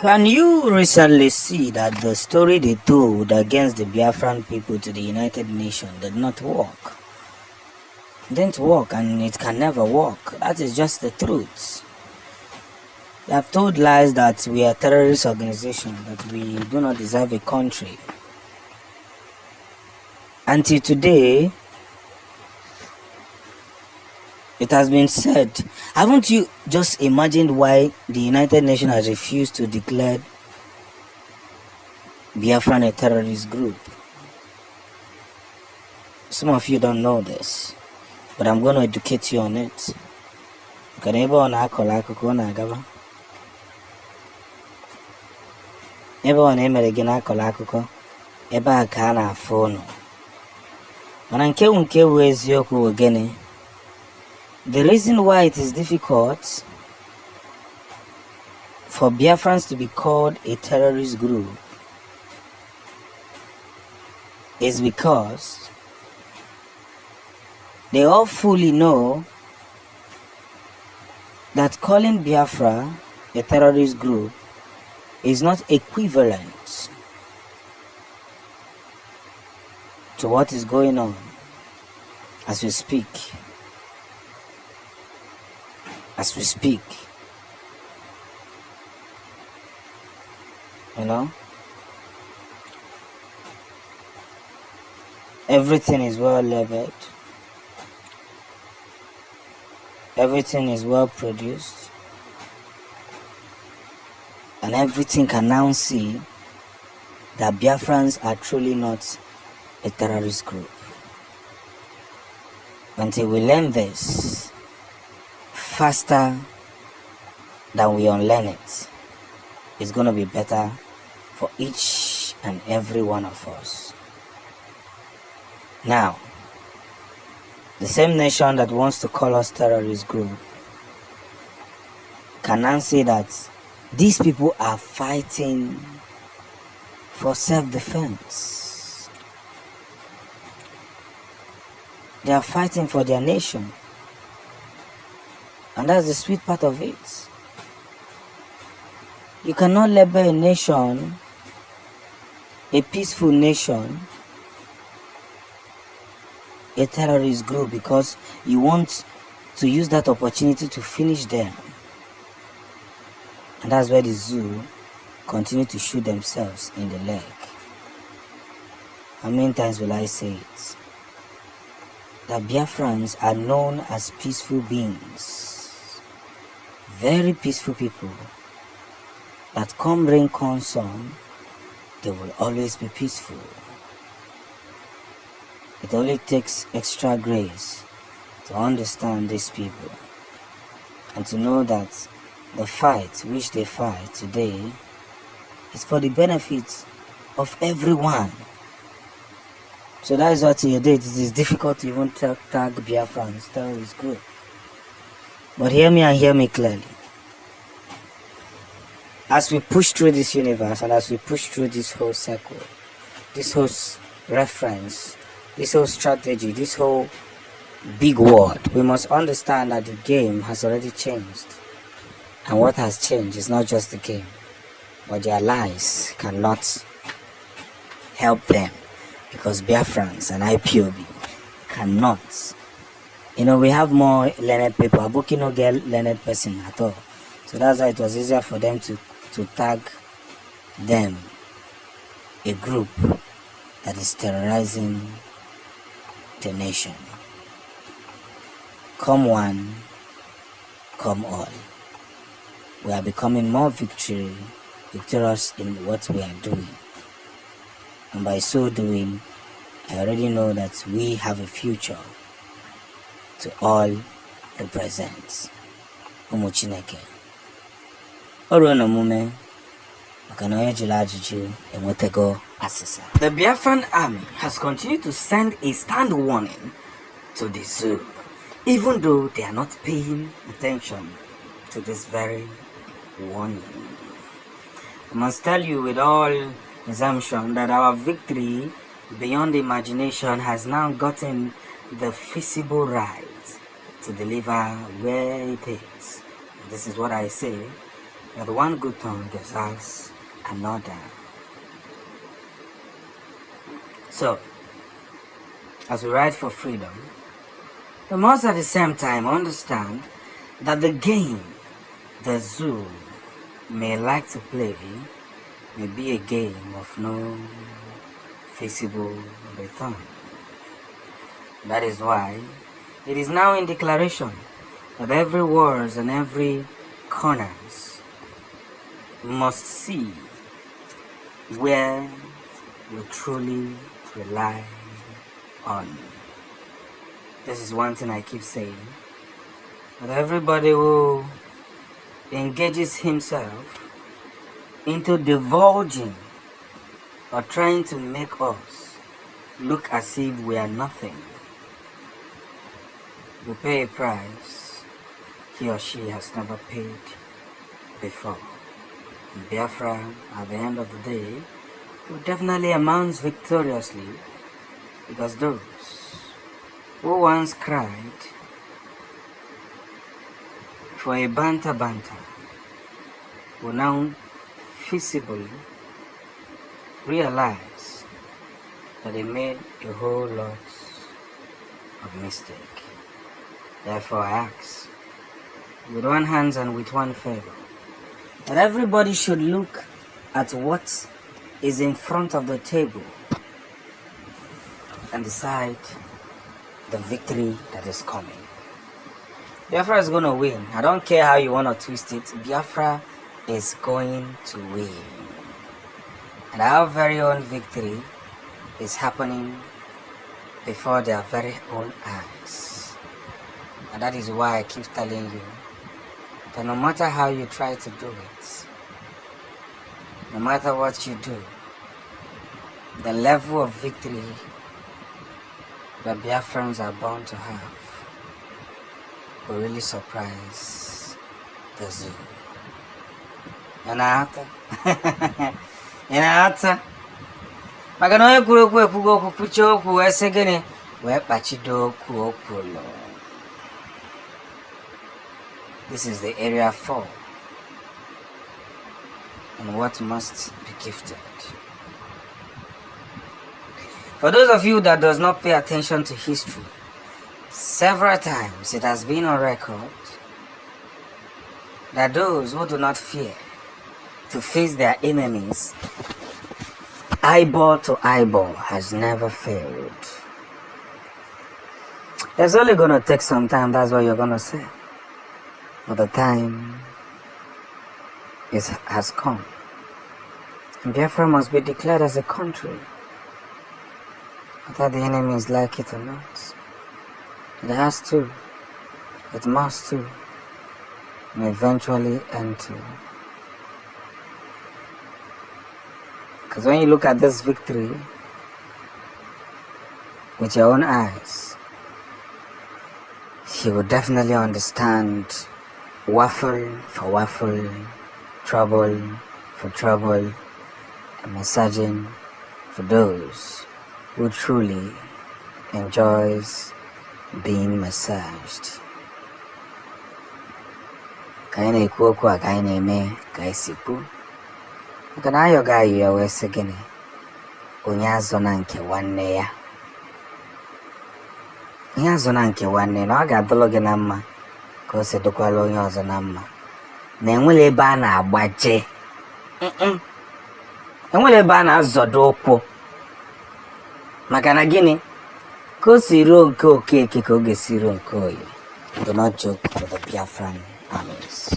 Can you recently see that the story they told against the Biafran people to the United Nations did not work? It didn't work, and it can never work. That is just the truth. They have told lies that we are a terrorist organization, that we do not deserve a country. Until today, it has been said. Haven't you just imagined why the United Nations has refused to declare Biafran a terrorist group? Some of you don't know this, but I'm going to educate you on it. Can everyone emere gị na-akọla akụkọ ebe a ka a na-afụ ụnụ mana nke wu eziokwu ogene. The reason why it is difficult for Biafrans to be called a terrorist group is because they all fully know that calling Biafra a terrorist group is not equivalent to what is going on as we speak. You know, everything is well labeled, everything is well produced, and everything can now see that Biafrans are truly not a terrorist group. Until we learn this faster than we unlearn it, it's going to be better for each and every one of us. Now, the same nation that wants to call us terrorist group can now say that these people are fighting for self-defense. They are fighting for their nation. And that's the sweet part of it. You cannot label a nation, a peaceful nation, a terrorist group because you want to use that opportunity to finish them. And that's why the zoo continue to shoot themselves in the leg. How many times will I say it? That Biafrans are known as peaceful beings. Very peaceful people. That come rain, come sun, they will always be peaceful. It only takes extra grace to understand these people and to know that the fight which they fight today is for the benefit of everyone. So that is what you did. It is difficult to even tag Biafrans, terrorist group. But hear me and hear me clearly. As we push through this universe and as we push through this whole circle, this whole reference, this whole strategy, this whole big word, we must understand that the game has already changed. And what has changed is not just the game, but their lies cannot help them because Biafrans and Ipob cannot. You know, we have more learned people. Abuki no get learned person at all. So that's why it was easier for them to tag them a group that is terrorizing the nation. Come one, come all. We are becoming more victorious in what we are doing. And by so doing, I already know that we have a future to all represent. Ụmụ Chineke. Ọrụ na omume maka na onye jụrụ ajụjụ enwetago asịsa. The Biafran army has continued to send a stand warning to the zoo, even though they are not paying attention to this very warning. I must tell you with all assumption that our victory beyond imagination has now gotten the feasible right to deliver where it is. This is what I say. that one good turn deserves another. So, as we ride for freedom, we must at the same time understand that the game the zoo may like to play may be a game of no feasible return. That is why it is now in declaration that every wars and every corners must see where we truly rely on. This is one thing I keep saying, that everybody who engages himself into divulging or trying to make us look as if we are nothing will pay a price he or she has never paid before. And Biafra, at the end of the day, will definitely emerge victoriously, because those who once cried for a banter will now feasibly realize that they made a whole lot of mistake. Therefore I ask, with one hand and with one favor, that everybody should look at what is in front of the table and decide the victory that is coming. Biafra is going to win. I don't care how you want to twist it. Biafra is going to win. And our very own victory is happening before their very own eyes. And that is why I keep telling you that no matter how you try to do it, no matter what you do, the level of victory that Biafrans are bound to have will really surprise the zoo. Yanata. Yanata. Magano ekuru okwu ekwugo okwu kwuche okwu wee sị gịnị wee kpachido okwu okwulu. This is the area 4 and what must be gifted. For those of you that does not pay attention to history, several times it has been on record that those who do not fear to face their enemies eyeball to eyeball has never failed. It's only going to take some time, that's what you're going to say. But the time has come. And Biafra must be declared as a country, whether the enemies like it or not. It has to, it must to, and eventually end to. Because when you look at this victory with your own eyes, you will definitely understand waffle for waffle, trouble for trouble, and massaging for those who truly enjoys being massaged. Kaina ikuoku a kaina eme kaisipu. Kana ayo gayi ya wese gini. Unyazo na nke wanne ya. Unyazo na nke wanne na waga adologe na mma. Kose dokwala onye ọzọ na mma. Na enwele ebe a na-agbaje. Enwele ebe a na-azọdo ụkwụ. Maka na gịnị? Ka o si ruo nke Okeke ka o ga-esi ruo nke Oye. Do not joke with the Biafran armies.